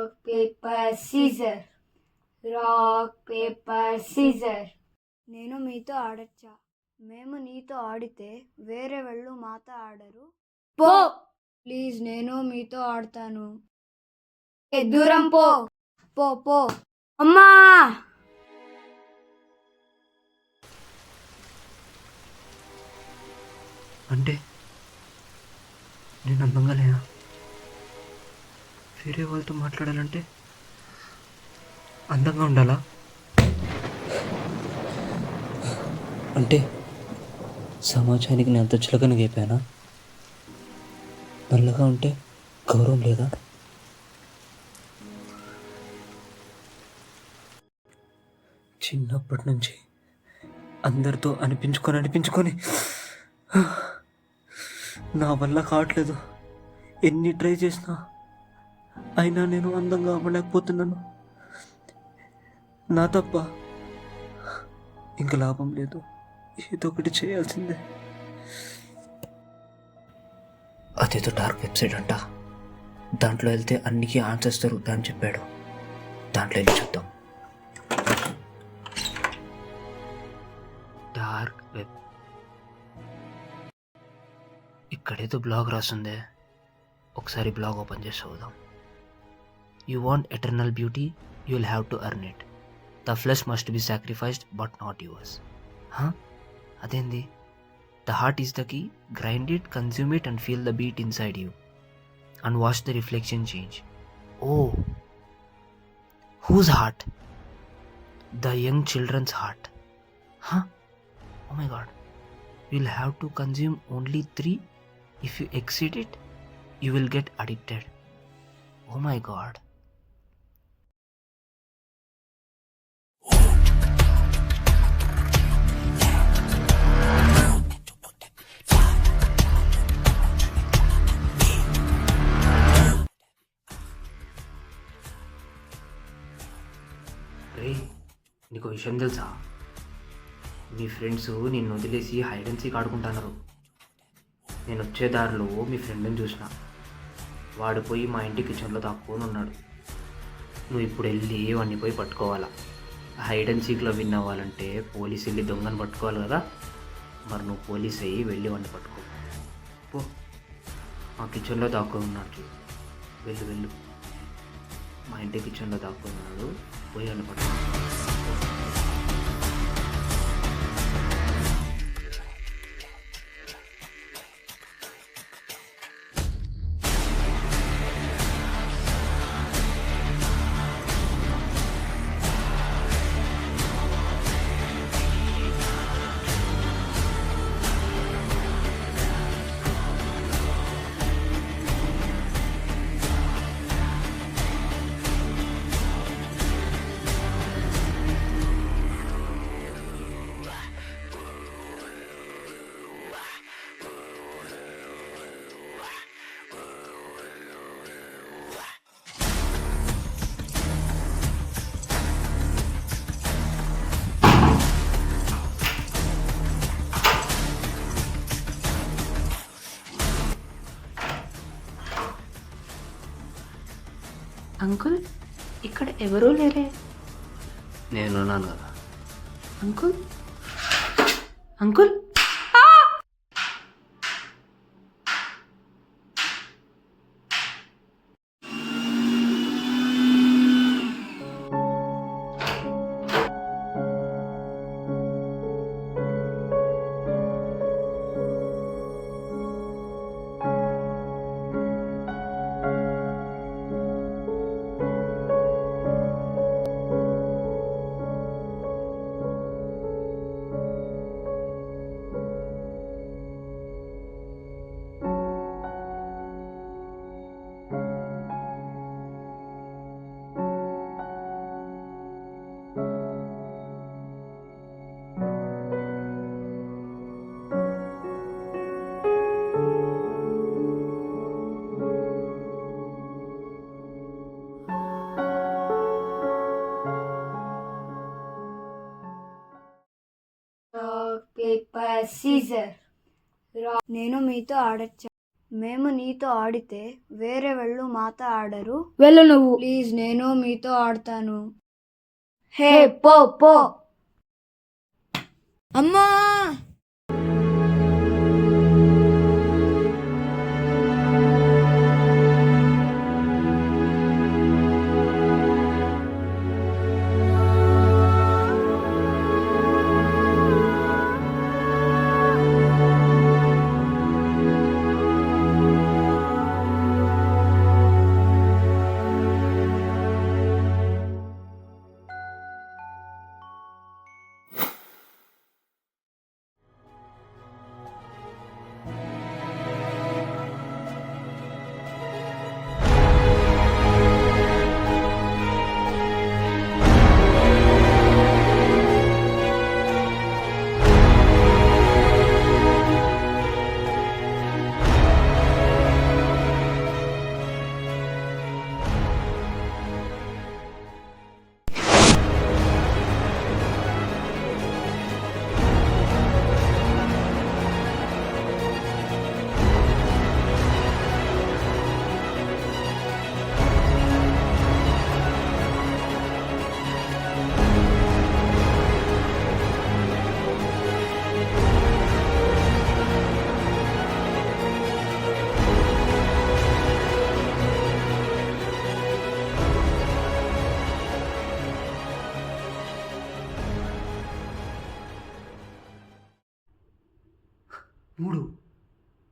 Rock paper scissor, rock paper scissor. నేను మీతో ఆడచ్చా? మేము నీతో ఆడితే వేరే వాళ్ళు మాతో ఆడరు. పో ప్లీజ్, నేను మీతో ఆడతాను. దూరం పో పో పో. అమ్మా! అంటే నేను అందంగా లేనా? వేరే వాళ్ళతో మాట్లాడాలంటే అందంగా ఉండాలా? అంటే సమాజానికి నేను అంత చులకనగా అయిపోయానా? నల్లగా ఉంటే గౌరవం లేదా? చిన్నప్పటి నుంచి అందరితో అనిపించుకొని నా వల్ల కావట్లేదు. ఎన్ని ట్రై చేసినా అయినా నేను అందంగా అవ్వలేకపోతున్నాను. నా తప్ప? ఇంకా లాభం లేదు, ఏదో ఒకటి చేయాల్సిందే. అదేదో డార్క్ వెబ్సైట్ అంట, దాంట్లో వెళ్తే అన్నికి ఆన్సర్స్ దొరుకుతాయని చెప్పాడు. దాంట్లో వెళ్ళి చూద్దాం. Dark web. ఇక్కడేదో బ్లాగ్ రాసుందే, ఒకసారి బ్లాగ్ ఓపెన్ చేసి చూద్దాం. You want eternal beauty, you will have to earn it. The flesh must be sacrificed but not yours. అదేంది? The heart is the key, grind it, consume it and feel the beat inside you and watch the reflection change. Oh, whose heart? The young children's heart. Oh my god. You'll have to consume only 3. If you exceed it, you will get addicted. Oh my god. రే, నీకు విషయం తెలుసా? మీ friends నిన్ను వదిలేసి hide and seek ఆడుకుంటున్నారు. నేను వచ్చే దారిలో మీ ఫ్రెండ్ని చూసిన, వాడు పోయి మా ఇంటి కిచెన్లో దాక్కొని ఉన్నాడు. నువ్వు ఇప్పుడు వెళ్ళి వాడిని పోయి పట్టుకోవాలా. హైడ్ అండ్ సీక్లో విన్ అవ్వాలంటే పోలీసు వెళ్ళి దొంగను పట్టుకోవాలి కదా. మరి నువ్వు పోలీస్ అయ్యి వెళ్ళి వాడిని పట్టుకో పో. మా కిచెన్లో దాక్కొని ఉన్నాడు చూడు, వెళ్ళు వెళ్ళు. మా ఇంటి కిచెన్లో దాక్కొని ఉన్నాడు, పోయి వాడిని పట్టుకో. అంకుల్, ఇక్కడ ఎవరూ లేరే. నేనున్నాను కదా. Uncle, uncle. Rock paper scissor. నేను మీతో ఆడచ్చా? మేము నీతో ఆడితే వేరే వాళ్ళు మాతో ఆడరు. వెళ్ళు నువ్వు. ప్లీజ్, నేను మీతో ఆడతాను. హే పో పో. అమ్మా!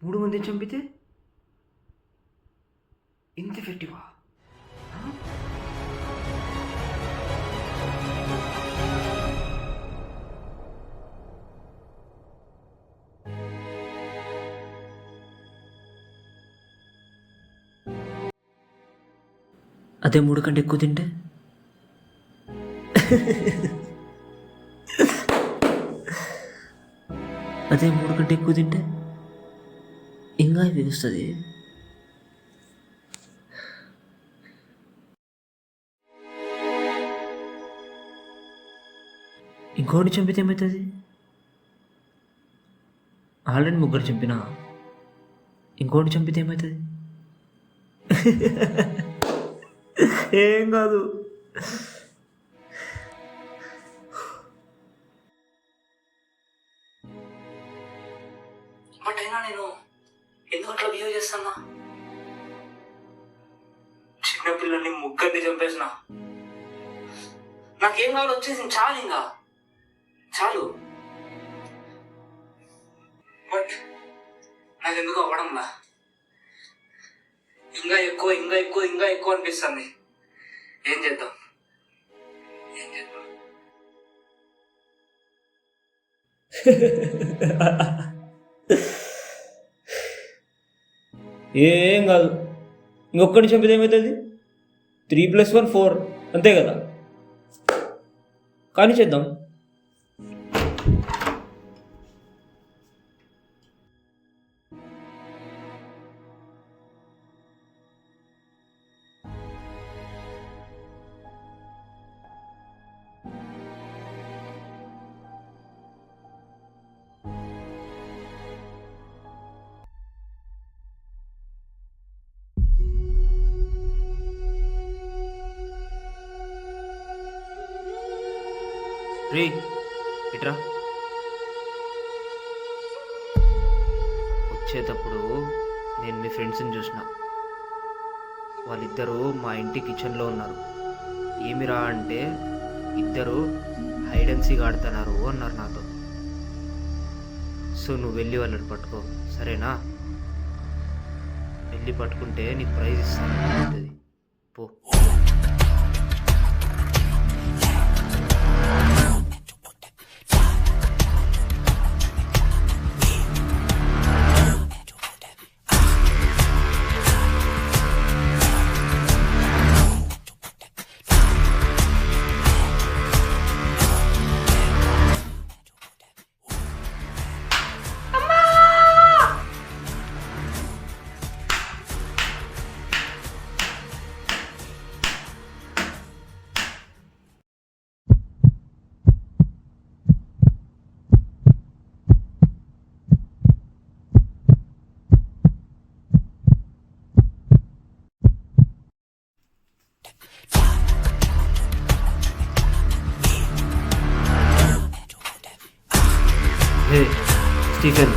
మూడు మందిని చంపితే ఇంత ఎఫెక్టివా? అదే 3 కంటే ఎక్కువ తింటే అదే 3 కంటే ఎక్కువ తింటే ఇంకా ఇది వస్తుంది. ఇంకోటి చంపితే ఏమవుతుంది? ఆల్రెడీ 3 చంపినా, ఇంకోటి చంపితే ఏమవుతుంది? ఏం కాదు. బట్ అయినా నేను ఎందుకు అట్లా బిహేవ్ చేస్తానా? చిన్నపిల్లల్ని 3 చంపేసిన. నాకేం కావాలి వచ్చేసింది, చాలు ఇంకా చాలు. బట్ నాకు ఎందుకు అవ్వడంలా ఇంకా ఎక్కువ ఇంకా ఎక్కువ ఇంకా ఎక్కువ అనిపిస్తుంది. ఏం చేద్దాం? ఏం కాదు, ఇంకొకటి చంపితే ఏమవుతుంది? 3 + 1 4 అంతే కదా. కానీ చేద్దాం. రే ఇట్రా. వచ్చేటప్పుడు నేను మీ ఫ్రెండ్స్ని చూసిన. వాళ్ళిద్దరూ మా ఇంటి కిచెన్లో ఉన్నారు. ఏమిరా అంటే ఇద్దరు హైడ్ అండ్ సీక్ ఆడుతున్నారు అన్నారు నాతో. సో నువ్వు వెళ్ళి వాళ్ళని పట్టుకో, సరేనా? వెళ్ళి పట్టుకుంటే నీకు ప్రైజ్ ఇస్తాను. పో. स्टीफन,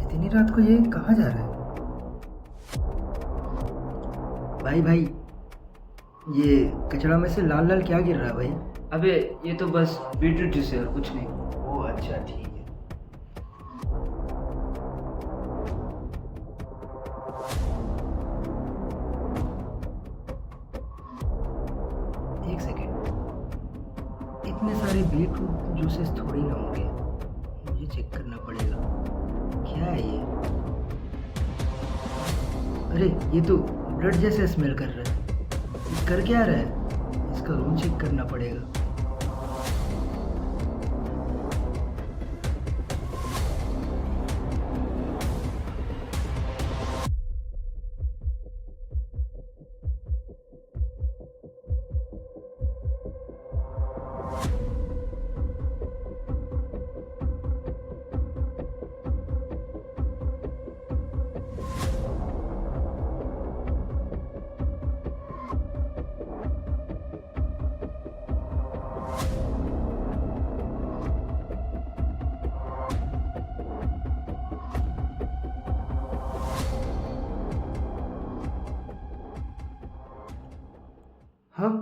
इतनी रात को ये कहाँ जा रहा है? भाई ये कचरा में से लाल लाल क्या गिर रहा है भाई? अबे ये तो बस बीटरूट जूस है और कुछ नहीं। ओ अच्छा ठीक है। एक सेकेंड, इतने सारे बीटरूट जूसेस थोड़ी ना होंगे, मुझे चेक करना पड़ेगा। क्या है ये? अरे ये तो ब्लड जैसे स्मेल कर रहा है। ये कर क्या रहा है? इसका रूम चेक करना पड़ेगा। हाँ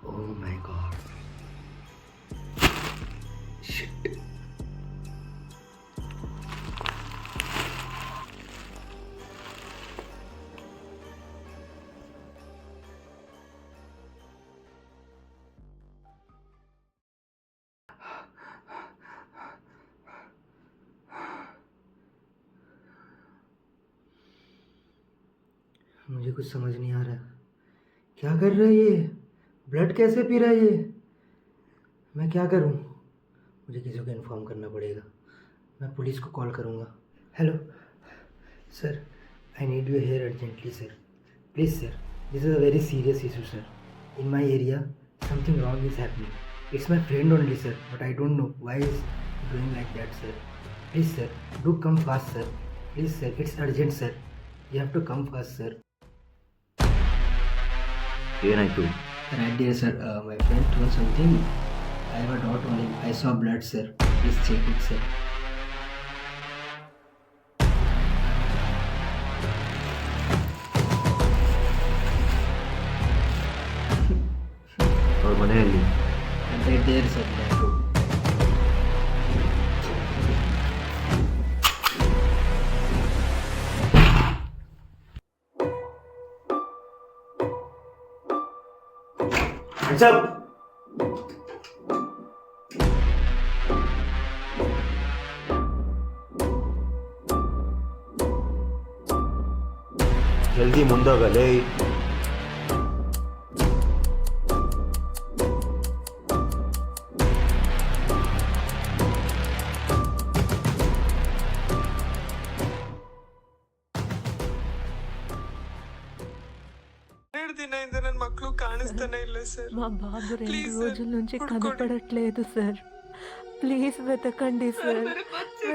Oh my god. Shit. मुझे कुछ समझ नहीं आ रहा। क्या कर रहा है ये? ब्लड कैसे पी रहा है ये? मैं क्या करूं? मुझे किसी को इन्फॉर्म करना पड़ेगा। मैं पुलिस को कॉल करूंगा। Hello sir, I need you here urgently sir. Please sir, this is a very serious issue sir. In my area something wrong is happening. It's my friend only sir, but I don't know why is doing like that sir. Please sir, do come fast sir. Please sir, it's urgent sir. You have to come fast sir. ಏನಾಯ್ತು? Right there, sir. My friend told something. I have a dot on him. I saw blood, sir. Please check it, sir. Thumbs up. जल्दी ಮುಂದೋಗಲೇ. ದಿನದಿಂದ ನನ್ನ ಮಕ್ಕಳು ಕಾಣಿಸ್ತಾನೆ ಇಲ್ಲ sir. మా బాబు 2 Please, sir. రోజుల నుంచి పడుకోండి. కనపడట్లేదు సార్. ప్లీజ్ వెతకండి సార్, మరి వచ్చి